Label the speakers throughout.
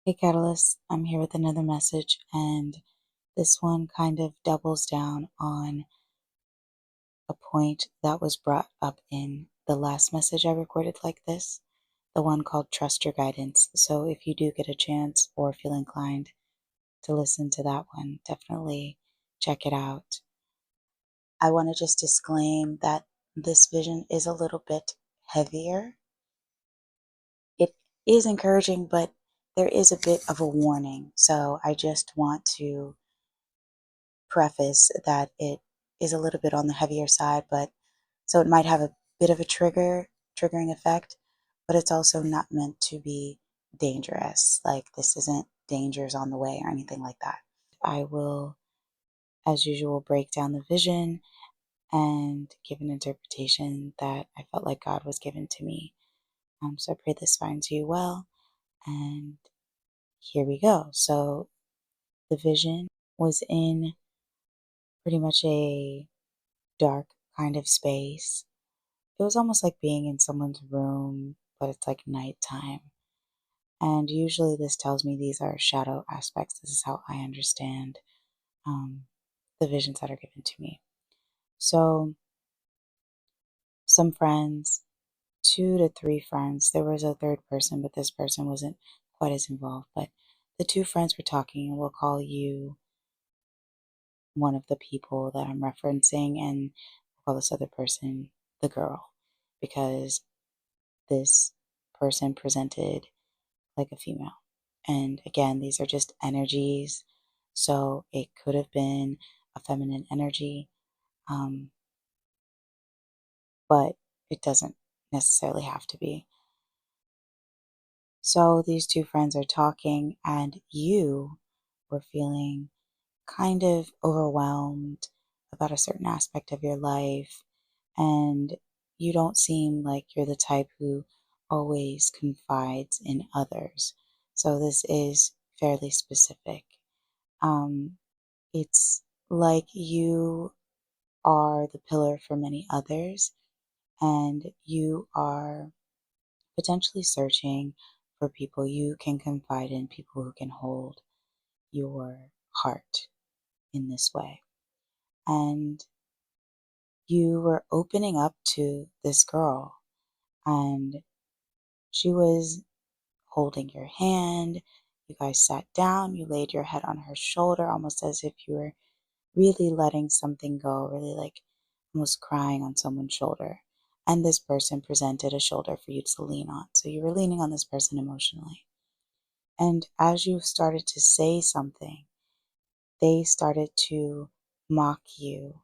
Speaker 1: Hey Catalyst, I'm here with another message, and this one kind of doubles down on a point that was brought up in the last message I recorded like this, the one called Trust Your Guidance. So if you do get a chance or feel inclined to listen to that one, definitely check it out. I want to just disclaim that this vision is a little bit heavier. It is encouraging, but there is a bit of a warning. So I just want to preface that it is a little bit on the heavier side, but so it might have a bit of a triggering effect, but it's also not meant to be dangerous. Like this isn't dangers on the way or anything like that. I will, as usual, break down the vision and give an interpretation that I felt like God was given to me. So I pray this finds you well. And here we go. So the vision was in pretty much a dark kind of space. It was almost like being in someone's room, but it's like nighttime. And usually this tells me these are shadow aspects. This is how I understand um, the visions that are given to me. So some friends, 2 to 3 friends, there was a third person, but this person wasn't quite as involved. But the 2 friends were talking, and we'll call you one of the people that I'm referencing, and we'll call this other person the girl, because this person presented like a female. And again, these are just energies. So it could have been a feminine energy, um, but it doesn't necessarily have to be. So these 2 friends are talking, and you were feeling kind of overwhelmed about a certain aspect of your life, and you don't seem like you're the type who always confides in others. So this is fairly specific. Um, it's like you are the pillar for many others, and you are potentially searching for people you can confide in, people who can hold your heart in this way. And you were opening up to this girl, and she was holding your hand. You guys sat down, you laid your head on her shoulder, almost as if you were really letting something go, really like almost crying on someone's shoulder. And this person presented a shoulder for you to lean on. So you were leaning on this person emotionally. And as you started to say something, they started to mock you.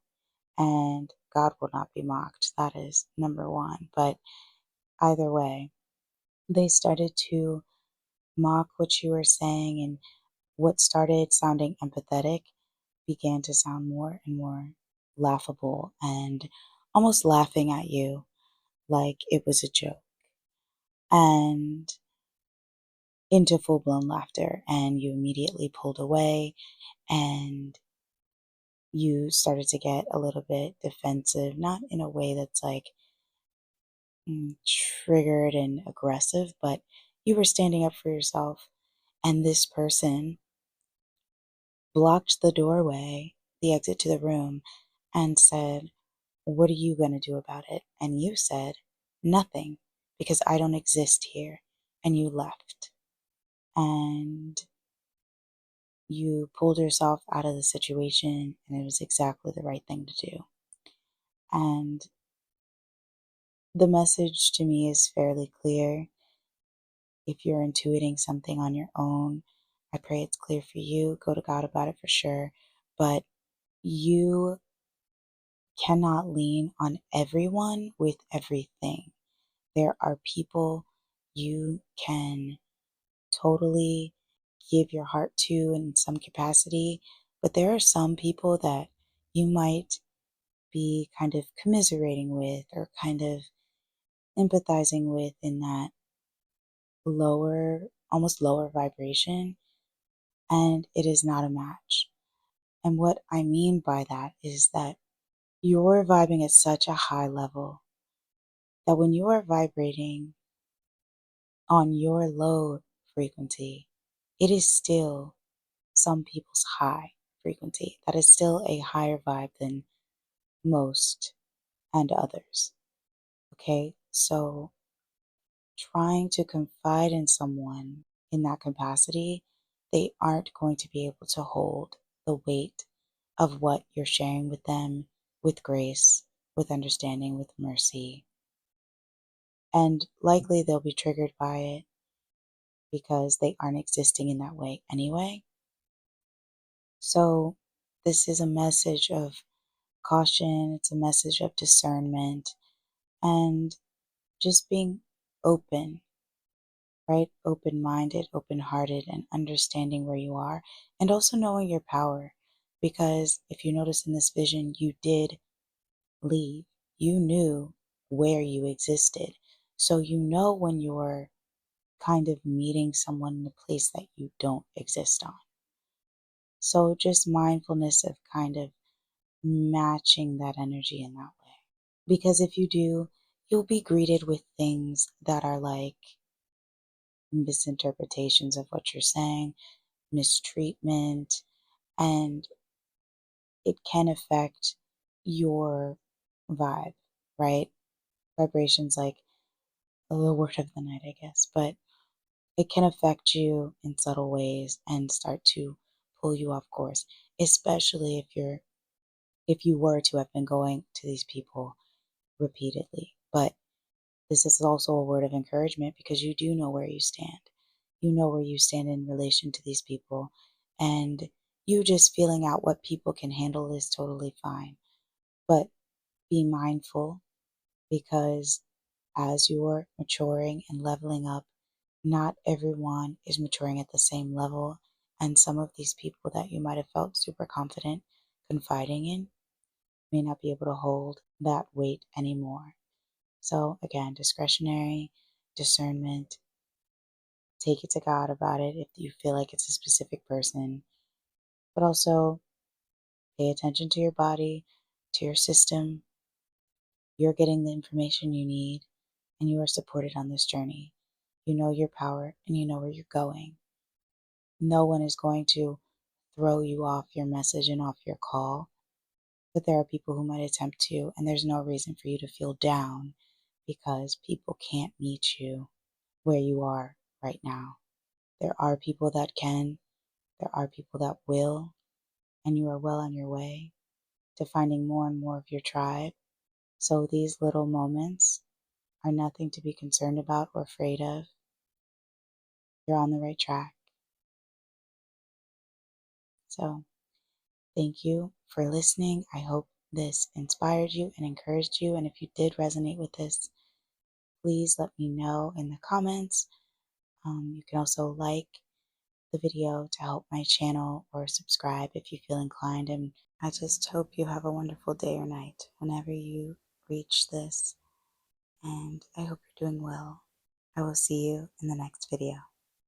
Speaker 1: And God will not be mocked. That is number one. But either way, they started to mock what you were saying, and what started sounding empathetic began to sound more and more laughable and almost laughing at you like it was a joke, and into full blown laughter. And you immediately pulled away, and you started to get a little bit defensive, not in a way that's like triggered and aggressive, but you were standing up for yourself. And this person blocked the doorway, the exit to the room, and said, "What are you going to do about it?" And you said, "Nothing, because I don't exist here." And you left. And you pulled yourself out of the situation, and it was exactly the right thing to do. And the message to me is fairly clear. If you're intuiting something on your own, I pray it's clear for you. Go to God about it for sure. But you cannot lean on everyone with everything. There are people you can totally give your heart to in some capacity, but there are some people that you might be kind of commiserating with or kind of empathizing with in that lower, almost lower vibration, and it is not a match. And what I mean by that is that you're vibing at such a high level that when you are vibrating on your low frequency, it is still some people's high frequency. That is still a higher vibe than most and others. Okay, so trying to confide in someone in that capacity, they aren't going to be able to hold the weight of what you're sharing with them with grace, with understanding, with mercy. And likely they'll be triggered by it because they aren't existing in that way anyway. So, this is a message of caution, it's a message of discernment, and just being open, right? Open minded, open hearted, and understanding where you are, and also knowing your power. Because if you notice in this vision, you did leave, you knew where you existed. So you know when you're kind of meeting someone in a place that you don't exist on. So just mindfulness of kind of matching that energy in that way. Because if you do, you'll be greeted with things that are like misinterpretations of what you're saying, mistreatment, and it can affect your vibe, right? Vibrations like the word of the night, I guess, but it can affect you in subtle ways and start to pull you off course, especially if you were to have been going to these people repeatedly. But this is also a word of encouragement because you do know where you stand. You know where you stand in relation to these people, and you just feeling out what people can handle is totally fine. But be mindful because as you're maturing and leveling up, not everyone is maturing at the same level. And some of these people that you might have felt super confident confiding in may not be able to hold that weight anymore. So, again, discretionary, discernment, take it to God about it if you feel like it's a specific person, but also pay attention to your body, to your system. You're getting the information you need, and you are supported on this journey. You know your power and you know where you're going. No one is going to throw you off your message and off your call, but there are people who might attempt to, and there's no reason for you to feel down because people can't meet you where you are right now. There are people that can, there are people that will, and you are well on your way to finding more and more of your tribe. So these little moments are nothing to be concerned about or afraid of. You're on the right track. So thank you for listening. I hope this inspired you and encouraged you. And if you did resonate with this, please let me know in the comments. You can also like the video to help my channel or subscribe if you feel inclined. And I just hope you have a wonderful day or night whenever you reach this. And I hope you're doing well. I will see you in the next video.